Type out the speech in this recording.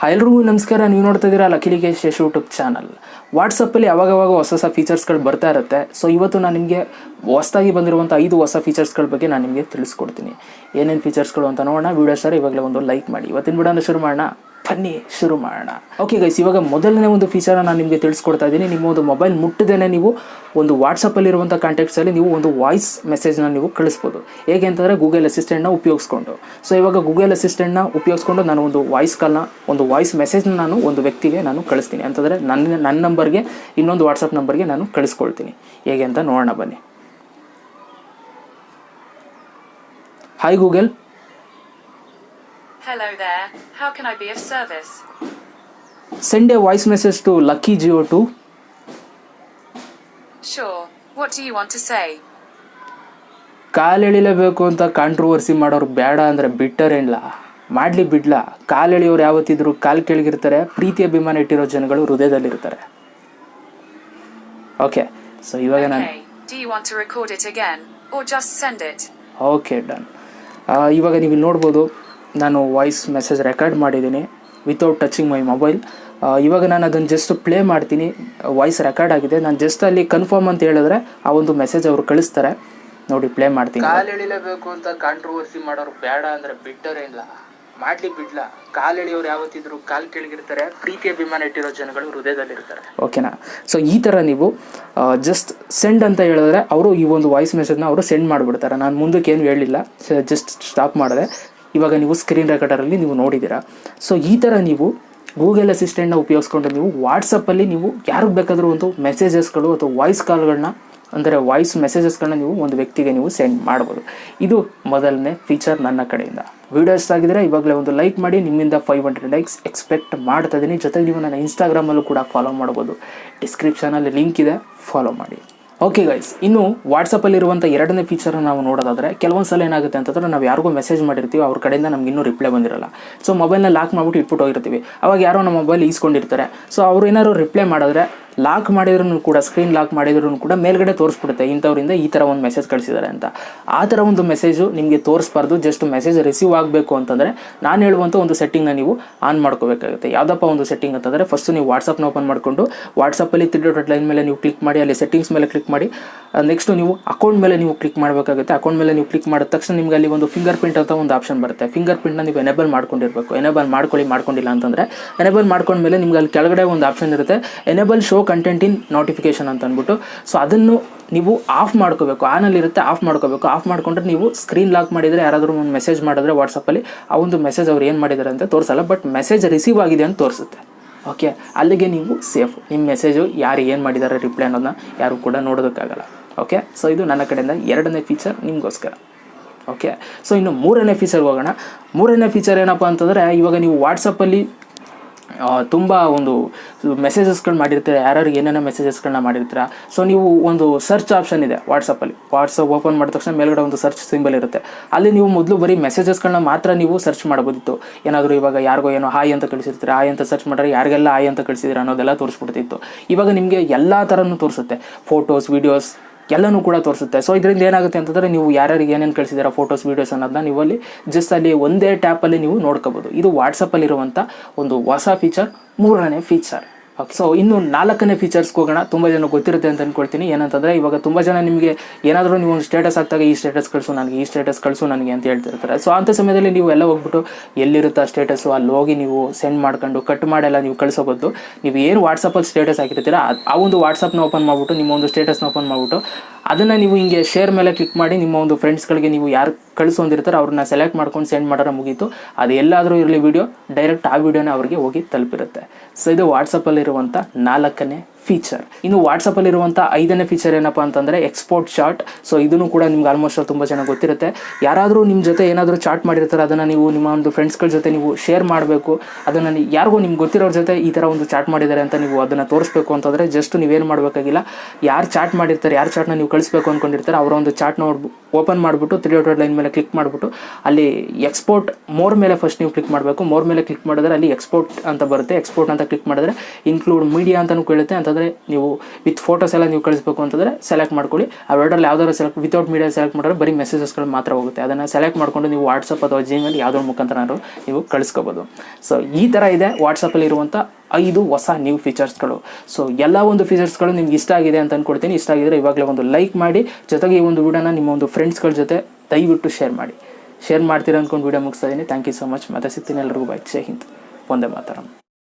ಎಲ್ರಿಗೂ ನಮಸ್ಕಾರ. ನೀವು ನೋಡ್ತಾ ಇದ್ದೀರಾ ಲಕೀಶ್ ಯಶ್ ಯೂಟ್ಯೂಬ್ ಚಾನಲ್. ವಾಟ್ಸಪ್ಪಲ್ಲಿ ಅವಾಗವಾಗ ಹೊಸ ಫೀಚರ್ಸ್ಗಳು ಬರ್ತಾ ಇರುತ್ತೆ. ಸೊ ಇವತ್ತು ನಾನು ನಿಮಗೆ ಹೊಸದಾಗಿ ಬಂದಿರುವಂಥ 5 ಹೊಸ ಫೀಚರ್ಸ್ಗಳ ಬಗ್ಗೆ ನಾನು ನಿಮಗೆ ತಿಳಿಸ್ಕೊಡ್ತೀನಿ. ಏನೇನು ಫೀಚರ್ಸ್ಗಳು ಅಂತ ನೋಡೋಣ. ವಿಡಿಯೋ ಸರ್ ಇವಾಗಲೇ ಒಂದು ಲೈಕ್ ಮಾಡಿ. ಇವತ್ತಿನ ವಿಡಿಯೋನ ಶುರು ಮಾಡೋಣ. ಬನ್ನಿ ಶುರು ಮಾಡೋಣ. ಓಕೆ ಗೈಸ್, ಇವಾಗ ಮೊದಲನೇ ಒಂದು ಫೀಚರ್ನ ನಾನು ನಿಮಗೆ ತಿಳಿಸ್ಕೊಡ್ತಾ ಇದ್ದೀನಿ. ನಿಮ್ಮ ಒಂದು ಮೊಬೈಲ್ ಮುಟ್ಟದೇನೆ ನೀವು ಒಂದು ವಾಟ್ಸಪ್ಪಲ್ಲಿರುವಂಥ ಕಾಂಟ್ಯಾಕ್ಟ್ಸಲ್ಲಿ ನೀವು ಒಂದು ವಾಯ್ಸ್ ಮೆಸೇಜ್ನ ನೀವು ಕಳಿಸ್ಬೋದು. ಹೇಗೆ ಅಂತಂದರೆ ಗೂಗಲ್ ಅಸಿಸ್ಟೆಂಟ್ನ ಉಪಯೋಗಿಸ್ಕೊಂಡು. ಸೊ ಇವಾಗ ಗೂಗಲ್ ಅಸಿಸ್ಟೆಂಟ್ನ ಉಪಯೋಗಿಸ್ಕೊಂಡು ನಾನು ಒಂದು ವಾಯ್ಸ್ ಮೆಸೇಜ್ನ ನಾನು ಒಂದು ವ್ಯಕ್ತಿಗೆ ನಾನು ಕಳಿಸ್ತೀನಿ. ಅಂತಂದರೆ ನನ್ನ ನಂಬರ್ಗೆ ಇನ್ನೊಂದು ವಾಟ್ಸಪ್ ನಂಬರ್ಗೆ ನಾನು ಕಳಿಸ್ಕೊಳ್ತೀನಿ. ಹೇಗೆ ಅಂತ ನೋಡೋಣ ಬನ್ನಿ. Hi Google. Hello there. How can I be of service? Send a voice message to Lucky Geo 2. Sure. What do you want to say? ಕಾಲೆಳಿಲೇಬೇಕು ಅಂತ ಕಾಂಟ್ರವರ್ಸಿ ಮಾಡೋರು ಬೇಡ ಅಂದರೆ ಬಿಟ್ಟರೇನಿಲ್ಲ, ಮಾಡಲಿ ಬಿಡ್ಲ. ಕಾಲೆಳೆಯೋರು ಯಾವತ್ತಿದ್ರು ಕಾಲು ಕೆಳಗಿರ್ತಾರೆ. ಪ್ರೀತಿ ಅಭಿಮಾನ ಇಟ್ಟಿರೋ ಜನಗಳು ಹೃದಯದಲ್ಲಿರ್ತಾರೆ. ಓಕೆ, ಸೊ ಇವಾಗ ನಾನು Do you want to record it again or just send it? Okay done. ಇವಾಗ ನೀವು ಇಲ್ಲಿ ನೋಡ್ಬೋದು, ನಾನು ವಾಯ್ಸ್ ಮೆಸೇಜ್ ರೆಕಾರ್ಡ್ ಮಾಡಿದ್ದೀನಿ ವಿತೌಟ್ ಟಚಿಂಗ್ ಮೈ ಮೊಬೈಲ್. ಇವಾಗ ನಾನು ಅದನ್ನು ಜಸ್ಟ್ ಪ್ಲೇ ಮಾಡ್ತೀನಿ. ವಾಯ್ಸ್ ರೆಕಾರ್ಡ್ ಆಗಿದೆ. ನಾನು ಜಸ್ಟ್ ಅಲ್ಲಿ ಕನ್ಫರ್ಮ್ ಅಂತ ಹೇಳಿದ್ರೆ ಆ ಒಂದು ಮೆಸೇಜ್ ಅವರು ಕಳಿಸ್ತಾರೆ. ನೋಡಿ, ಪ್ಲೇ ಮಾಡ್ತೀನಿ. ಕಾಲು ಎಳಿಲೇಬೇಕು ಅಂತ ಕಾಂಟ್ರವರ್ಸಿ ಮಾಡೋರು ಬೇಡ ಅಂದರೆ ಬಿಟ್ಟರೇನಿಲ್ಲ, ಮಾಡಲಿ ಬಿಡ್ಲ. ಕಾಲು ಎಳೆಯೋರು ಯಾವತ್ತಿದ್ರು ಕಾಲು ಕೆಳಗಿರ್ತಾರೆ. ಪ್ರೀತಿ ಅಭಿಮಾನ ಇಟ್ಟಿರೋ ಜನಗಳು ಹೃದಯದಲ್ಲಿರ್ತಾರೆ. ಓಕೆನಾ? ಸೊ ಈ ಥರ ನೀವು ಜಸ್ಟ್ ಸೆಂಡ್ ಅಂತ ಹೇಳಿದ್ರೆ ಅವರು ಈ ಒಂದು ವಾಯ್ಸ್ ಮೆಸೇಜ್ನ ಅವರು ಸೆಂಡ್ ಮಾಡಿಬಿಡ್ತಾರೆ. ನಾನು ಮುಂದಕ್ಕೆ ಏನು ಹೇಳಿಲ್ಲ, ಜಸ್ಟ್ ಸ್ಟಾಪ್ ಮಾಡಿದೆ. ಇವಾಗ ನೀವು ಸ್ಕ್ರೀನ್ ರೆಕಾರ್ಡರಲ್ಲಿ ನೀವು ನೋಡಿದ್ದೀರಾ. ಸೊ ಈ ಥರ ನೀವು ಗೂಗಲ್ ಅಸಿಸ್ಟೆಂಟ್ನ ಉಪಯೋಗಿಸ್ಕೊಂಡು ನೀವು ವಾಟ್ಸಪ್ಪಲ್ಲಿ ನೀವು ಯಾರಿಗೆ ಬೇಕಾದರೂ ಒಂದು ಮೆಸೇಜಸ್ಗಳು ಅಥವಾ ವಾಯ್ಸ್ ಕಾಲ್ಗಳನ್ನ, ಅಂದರೆ ವಾಯ್ಸ್ ಮೆಸೇಜಸ್ಗಳನ್ನ ನೀವು ಒಂದು ವ್ಯಕ್ತಿಗೆ ನೀವು ಸೆಂಡ್ ಮಾಡ್ಬೋದು. ಇದು ಮೊದಲನೇ ಫೀಚರ್ ನನ್ನ ಕಡೆಯಿಂದ. ವಿಡಿಯೋ ಇಷ್ಟ ಆಗಿದ್ರೆ ಇವಾಗಲೇ ಒಂದು ಲೈಕ್ ಮಾಡಿ. ನಿಮ್ಮಿಂದ 500 ಲೈಕ್ಸ್ ಎಕ್ಸ್ಪೆಕ್ಟ್ ಮಾಡ್ತಾ ಇದ್ದೀನಿ. ಜೊತೆಗೆ ನೀವು ನನ್ನ ಇನ್ಸ್ಟಾಗ್ರಾಮಲ್ಲೂ ಕೂಡ ಫಾಲೋ ಮಾಡ್ಬೋದು. ಡಿಸ್ಕ್ರಿಪ್ಷನಲ್ಲಿ ಲಿಂಕ್ ಇದೆ, ಫಾಲೋ ಮಾಡಿ. ಓಕೆ ಗೈಸ್, ಇನ್ನು ವಾಟ್ಸಪ್ಪಲ್ಲಿರುವಂಥ ಎರಡನೇ ಫೀಚರ್ನ ನಾವು ನೋಡೋದಾದರೆ, ಕೆಲವೊಂದು ಸಲ ಏನಾಗುತ್ತೆ ಅಂತಂದರೆ ನಾವು ಯಾರಿಗೂ ಮೆಸೇಜ್ ಮಾಡಿರ್ತೀವಿ, ಅವ್ರ ಕಡೆಯಿಂದ ನಮ್ಗೆ ಇನ್ನೂ ರಿಪ್ಲೈ ಬಂದಿರಲ್ಲ. ಸೊ ಮೊಬೈಲ್ನ ಲಾಕ್ ಮಾಡಿಬಿಟ್ಟು ಇಟ್ಬಿಟ್ಟು ಹೋಗಿರ್ತೀವಿ. ಅವಾಗ ಯಾರೋ ನಮ್ಮ ಮೊಬೈಲ್ ಈಸ್ಕೊಂಡಿರ್ತಾರೆ. ಸೊ ಅವ್ರು ಏನಾದ್ರು ರಿಪ್ಲೈ ಮಾಡಿದ್ರೆ ಲಾಕ್ ಮಾಡಿದ್ರು ಕೂಡ, ಸ್ಕ್ರೀನ್ ಲಾಕ್ ಮಾಡಿದ್ರು ಕೂಡ ಮೇಲ್ಗಡೆ ತೋರಿಸ್ಬಿಡುತ್ತೆ ಇಂಥವ್ರಿಂದ ಈ ಥರ ಒಂದು ಮೆಸೇಜ್ ಕಳಿಸಿದ್ದಾರೆ ಅಂತ. ಆ ಥರ ಒಂದು ಮೆಸೇಜು ನಿಮಗೆ ತೋರಿಸ್ಬಾರ್ದು. ಜಸ್ಟ್ ಮೆಸೇಜ್ ರಿಸೀವ್ ಆಗಬೇಕು ಅಂತಂದರೆ ನಾನು ಹೇಳುವಂಥ ಒಂದು ಸೆಟ್ಟಿಂಗ್ನ ನೀವು ಆನ್ ಮಾಡ್ಕೋಬೇಕಾಗುತ್ತೆ. ಯಾವುದಪ್ಪ ಒಂದು ಸೆಟ್ಟಿಂಗ್ ಅಂತಂದರೆ, ಫಸ್ಟು ನೀವು ವಾಟ್ಸಪ್ನ ಓಪನ್ ಮಾಡಿಕೊಂಡು ವಾಟ್ಸಪ್ಪಲ್ಲಿ 3 ಡಾಟ್ ಲೈನ್ ಮೇಲೆ ನೀವು ಕ್ಲಿಕ್ ಮಾಡಿ, ಅಲ್ಲಿ ಸೆಟ್ಟಿಂಗ್ಸ್ ಮೇಲೆ ಕ್ಲಿಕ್ ಮಾಡಿ. ನೆಕ್ಸ್ಟು ನೀವು ಅಕೌಂಟ್ ಮೇಲೆ ನೀವು ಕ್ಲಿಕ್ ಮಾಡಬೇಕಾಗುತ್ತೆ. ಅಕೌಂಟ್ ಮೇಲೆ ನೀವು ಕ್ಲಿಕ್ ಮಾಡಿದ ತಕ್ಷಣ ನಿಮಗೆ ಅಲ್ಲಿ ಒಂದು ಫಿಂಗರ್ ಪ್ರಿಂಟ್ ಅಂತ ಒಂದು ಆಪ್ಷನ್ ಬರುತ್ತೆ. ಫಿಂಗರ್ ಪ್ರಿಂಟ್ನ ನೀವು ಎನೇಬಲ್ ಮಾಡ್ಕೊಂಡಿರಬೇಕು. ಎನೇಬಲ್ ಮಾಡ್ಕೊಂಡಿಲ್ಲ ಅಂತಂದರೆ, ಎನೇಬಲ್ ಮಾಡ್ಕೊಂಡ್ಮೇಲೆ ನಿಮ್ಗೆ ಅಲ್ಲಿ ಕೆಳಗಡೆ ಒಂದು ಆಪ್ಷನ್ ಇರುತ್ತೆ, enable show content in notification ಅಂತ ಅಂದ್ಬಿಟ್ಟು. ಸೊ ಅದನ್ನು ನೀವು ಆಫ್ ಮಾಡ್ಕೋಬೇಕು. ಆನಲ್ಲಿರುತ್ತೆ, ಆಫ್ ಮಾಡ್ಕೋಬೇಕು. ಆಫ್ ಮಾಡಿಕೊಂಡ್ರೆ ನೀವು ಸ್ಕ್ರೀನ್ ಲಾಕ್ ಮಾಡಿದರೆ, ಯಾರಾದರೂ ಒಂದು ಮೆಸೇಜ್ ಮಾಡಿದ್ರೆ ವಾಟ್ಸಪ್ಪಲ್ಲಿ ಆ ಒಂದು ಮೆಸೇಜ್ ಅವ್ರು ಏನು ಮಾಡಿದ್ದಾರೆ ಅಂತ ತೋರಿಸಲ್ಲ, ಬಟ್ ಮೆಸೇಜ್ ರಿಸೀವ್ ಆಗಿದೆ ಅಂತ ತೋರಿಸುತ್ತೆ. ಓಕೆ, ಅಲ್ಲಿಗೆ ನೀವು ಸೇಫ್. ನಿಮ್ಮ ಮೆಸೇಜು ಯಾರು ಏನು ಮಾಡಿದ್ದಾರೆ ರಿಪ್ಲೈ ಅನ್ನೋದನ್ನ ಯಾರು ಕೂಡ ನೋಡೋದಕ್ಕಾಗಲ್ಲ. ಓಕೆ, ಸೊ ಇದು ನನ್ನ ಕಡೆಯಿಂದ ಎರಡನೇ ಫೀಚರ್ ನಿಮಗೋಸ್ಕರ. ಓಕೆ, ಸೊ ಇನ್ನು ಮೂರನೇ ಫೀಚರ್ಗೆ ಹೋಗೋಣ. ಮೂರನೇ ಫೀಚರ್ ಏನಪ್ಪ ಅಂತಂದರೆ, ಇವಾಗ ನೀವು ವಾಟ್ಸಪ್ಪಲ್ಲಿ ತುಂಬ ಒಂದು ಮೆಸೇಜಸ್ಗಳು ಮಾಡಿರ್ತೀರ, ಯಾರ್ಯಾರು ಏನೇನೋ ಮೆಸೇಜಸ್ಗಳನ್ನ ಮಾಡಿರ್ತೀರ. ಸೊ ನೀವು ಒಂದು ಸರ್ಚ್ ಆಪ್ಷನ್ ಇದೆ ವಾಟ್ಸಪ್ಪಲ್ಲಿ. ವಾಟ್ಸಪ್ ಓಪನ್ ಮಾಡಿದ ತಕ್ಷಣ ಮೇಲ್ಗಡೆ ಒಂದು ಸರ್ಚ್ ಸಿಂಬಲ್ ಇರುತ್ತೆ. ಅಲ್ಲಿ ನೀವು ಮೊದಲು ಬರೀ ಮೆಸೇಜಸ್ಗಳನ್ನ ಮಾತ್ರ ನೀವು ಸರ್ಚ್ ಮಾಡ್ಬೋದಿತ್ತು. ಏನಾದರೂ ಇವಾಗ ಯಾರಿಗೋ ಏನೋ ಹಾಯ್ ಅಂತ ಕಳಿಸಿರ್ತೀರ, ಹಾಯ್ ಅಂತ ಸರ್ಚ್ ಮಾಡಿದ್ರೆ ಯಾರಿಗೆಲ್ಲ ಹಾಯ್ ಅಂತ ಕಳಿಸಿದ್ರೆ ಅನ್ನೋದೆಲ್ಲ ತೋರಿಸ್ಬಿಡ್ತಿತ್ತು. ಇವಾಗ ನಿಮಗೆ ಎಲ್ಲ ಥರನೂ ತೋರಿಸುತ್ತೆ. ಫೋಟೋಸ್, ವೀಡಿಯೋಸ್ ಎಲ್ಲನೂ ಕೂಡ ತೋರಿಸುತ್ತೆ. ಸೊ ಇದರಿಂದ ಏನಾಗುತ್ತೆ ಅಂತಂದರೆ, ನೀವು ಯಾರ್ಯಾರಿಗೆ ಏನೇನು ಕಳಿಸಿದಾರ ಫೋಟೋಸ್, ವೀಡಿಯೋಸ್ ಅನ್ನೋದನ್ನ ನೀವು ಅಲ್ಲಿ ಜಸ್ಟ್ ಅಲ್ಲಿ ಒಂದೇ ಟ್ಯಾಪಲ್ಲಿ ನೀವು ನೋಡ್ಕೋಬೋದು. ಇದು ವಾಟ್ಸಪ್ಪಲ್ಲಿರುವಂಥ ಒಂದು ಹೊಸ ಫೀಚರ್, ಮೂರನೇ ಫೀಚರ್. ಓಕೆ, ಸೊ ಇನ್ನು ನಾಲ್ಕನೇ ಫೀಚರ್ಸ್ಗೆ ಹೋಗೋಣ. ತುಂಬ ಜನ ಗೊತ್ತಿರುತ್ತೆ ಅಂತ ಅಂದ್ಕೊಳ್ತೀನಿ. ಏನಂತಂದರೆ, ಇವಾಗ ತುಂಬ ಜನ ನಿಮಗೆ ಏನಾದರೂ ನೀವು ಒಂದು ಸ್ಟೇಟಸ್ ಹಾಕ್ದಾಗ ಈ ಸ್ಟೇಟಸ್ ಕಳಿಸು ನನಗೆ, ಈ ಸ್ಟೇಟಸ್ ಕಳಿಸು ನನಗೆ ಅಂತ ಹೇಳ್ತಿರ್ತಾರೆ. ಸೊ ಅಂಥ ಸಮಯದಲ್ಲಿ ನೀವು ಎಲ್ಲ ಹೋಗ್ಬಿಟ್ಟು ಎಲ್ಲಿರುತ್ತೆ ಆ ಸ್ಟೇಟಸ್ಸು ಅಲ್ಲಿ ಹೋಗಿ ನೀವು ಸೆಂಡ್ ಮಾಡ್ಕೊಂಡು ಕಟ್ ಮಾಡೆಲ್ಲ ನೀವು ಕಳಿಸೋಬೋದು. ನೀವು ಏನು ವಾಟ್ಸಪ್ಪಲ್ಲಿ ಸ್ಟೇಟಸ್ ಹಾಕಿರ್ತೀರ ಆ ಒಂದು ವಾಟ್ಸಪ್ನ ಓಪನ್ ಮಾಡಿಬಿಟ್ಟು, ನಿಮ್ಮ ಒಂದು ಸ್ಟೇಟಸ್ನ ಓಪನ್ ಮಾಡಿಬಿಟ್ಟು ಅದನ್ನು ನೀವು ಹಿಂಗೆ ಶೇರ್ ಮೇಲೆ ಕ್ಲಿಕ್ ಮಾಡಿ ನಿಮ್ಮ ಒಂದು ಫ್ರೆಂಡ್ಸ್ಗಳಿಗೆ ನೀವು ಯಾರು ಕಳಿಸೊಂದಿರ್ತಾರೆ ಅವ್ರನ್ನ ಸೆಲೆಕ್ಟ್ ಮಾಡ್ಕೊಂಡು ಸೆಂಡ್ ಮಾಡೋರ ಮುಗೀತು. ಅದು ಎಲ್ಲಾದರೂ ಇರಲಿ ವಿಡಿಯೋ, ಡೈರೆಕ್ಟ್ ಆ ವಿಡಿಯೋನೇ ಅವ್ರಿಗೆ ಹೋಗಿ ತಲುಪಿರುತ್ತೆ. ಸೊ ಇದು ವಾಟ್ಸಪ್ಪಲ್ಲಿರುವಂಥ ನಾಲ್ಕನೇ ಫೀಚರ್. ಇನ್ನು ವಾಟ್ಸಪ್ಪಲ್ಲಿರುವಂಥ ಐದನೇ ಫೀಚರ್ ಏನಪ್ಪ ಅಂತಂದರೆ, ಎಕ್ಸ್ಪೋರ್ಟ್ ಚಾಟ್. ಸೊ ಇದನ್ನು ಕೂಡ ನಿಮ್ಗೆ ಆಲ್ಮೋಸ್ಟ್ ತುಂಬ ಜನ ಗೊತ್ತಿರುತ್ತೆ. ಯಾರಾದರೂ ನಿಮ್ಮ ಜೊತೆ ಏನಾದರೂ ಚಾಟ್ ಮಾಡಿರ್ತಾರೆ, ಅದನ್ನು ನೀವು ನಿಮ್ಮ ಒಂದು ಫ್ರೆಂಡ್ಸ್ಗಳ ಜೊತೆ ನೀವು ಶೇರ್ ಮಾಡಬೇಕು. ಅದನ್ನು ಯಾರಿಗೂ ನಿಮ್ಗೆ ಗೊತ್ತಿರೋರ ಜೊತೆ ಈ ಥರ ಒಂದು ಚಾಟ್ ಮಾಡಿದ್ದಾರೆ ಅಂತ ನೀವು ಅದನ್ನು ತೋರಿಸ್ಬೇಕು ಅಂತಂದರೆ, ಜಸ್ಟ್ ನೀವೇನು ಮಾಡಬೇಕಾಗಿಲ್ಲ, ಯಾರು ಚಾಟ್ ಮಾಡಿರ್ತಾರೆ, ಯಾರು ಚಾಟ್ನ ನೀವು ಕಳಿಸ್ಬೇಕು ಅಂದ್ಕೊಂಡಿರ್ತಾರೆ ಅವರ ಒಂದು ಚಾಟ್ನ ಓಪನ್ ಮಾಡಿಬಿಟ್ಟು 3 ಡಾಟ್ ಲೈನ್ ಮೇಲೆ ಕ್ಲಿಕ್ ಮಾಡಿಬಿಟ್ಟು ಅಲ್ಲಿ ಎಕ್ಸ್ಪೋರ್ಟ್ ಮೋರ್ ಮೇಲೆ ಫಸ್ಟ್ ನೀವು ಕ್ಲಿಕ್ ಮಾಡಬೇಕು. ಮೋರ್ ಮೇಲೆ ಕ್ಲಿಕ್ ಮಾಡಿದ್ರೆ ಅಲ್ಲಿ ಎಕ್ಸ್ಪೋರ್ಟ್ ಅಂತ ಬರುತ್ತೆ. ಎಕ್ಸ್ಪೋರ್ಟ್ ಅಂತ ಕ್ಲಿಕ್ ಮಾಡಿದ್ರೆ ಇನ್ಕ್ಲೂಡ್ ಮೀಡಿಯಾ ಅಂತಲೂ ಕೇಳುತ್ತೆ. ಅಂತ ಅಂತಂದರೆ ನೀವು ವಿತ್ ಫೋಟೋಸ್ ಎಲ್ಲ ನೀವು ಕಳಿಸ್ಬೇಕು ಅಂತಂದರೆ ಸೆಲೆಕ್ಟ್ ಮಾಡ್ಕೊಳ್ಳಿ. ಅವೆರಡರಲ್ಲಿ ಯಾವ್ದಾದ್ರು ಸೆಲೆಕ್ಟ್ ವಿತೌಟ್ ಮೀಡಿಯಾ ಸೆಲೆಕ್ಟ್ ಮಾಡಿದ್ರೆ ಬರೀ ಮೆಸೇಜಸ್ಗಳು ಮಾತ್ರ ಹೋಗುತ್ತೆ. ಅದನ್ನು ಸೆಲೆಕ್ಟ್ ಮಾಡಿಕೊಂಡು ನೀವು ವಾಟ್ಸಪ್ ಅಥವಾ ಜಿಮೇಲ್ ಯಾವುದ್ರ ಮುಖಾಂತರ ನೀವು ಕಳಿಸ್ಕೋಬೋದು. ಸೊ ಈ ಥರ ಇದೆ ವಾಟ್ಸಪ್ಪಲ್ಲಿ ಇರುವಂಥ 5 ಹೊಸ ನ್ಯೂ ಫೀಚರ್ಸ್ಗಳು. ಸೊ ಎಲ್ಲ ಒಂದು ಫೀಚರ್ಸ್ಗಳು ನಿಮ್ಗೆ ಇಷ್ಟ ಆಗಿದೆ ಅಂತ ಅಂದ್ಕೊಡ್ತೀನಿ. ಇಷ್ಟ ಆಗಿದ್ರೆ ಇವಾಗಲೇ ಒಂದು ಲೈಕ್ ಮಾಡಿ, ಜೊತೆಗೆ ಈ ಒಂದು ವಿಡಿಯೋನ ನಿಮ್ಮ ಒಂದು ಫ್ರೆಂಡ್ಸ್ಗಳ ಜೊತೆ ದಯವಿಟ್ಟು ಶೇರ್ ಮಾಡ್ತೀರಾ ಅಂದ್ಕೊಂಡು ವಿಡಿಯೋ ಮುಗಿಸ್ತಾ ಇದ್ದೀನಿ. Thank you so much. ಮತ್ತೆ ಸಿಗ್ತೀನಿ. ಎಲ್ಲರಿಗೂ ಬಾಯ್. ಜೈ ಹಿಂದ್. ಒಂದೇ ಮಾತರಂ.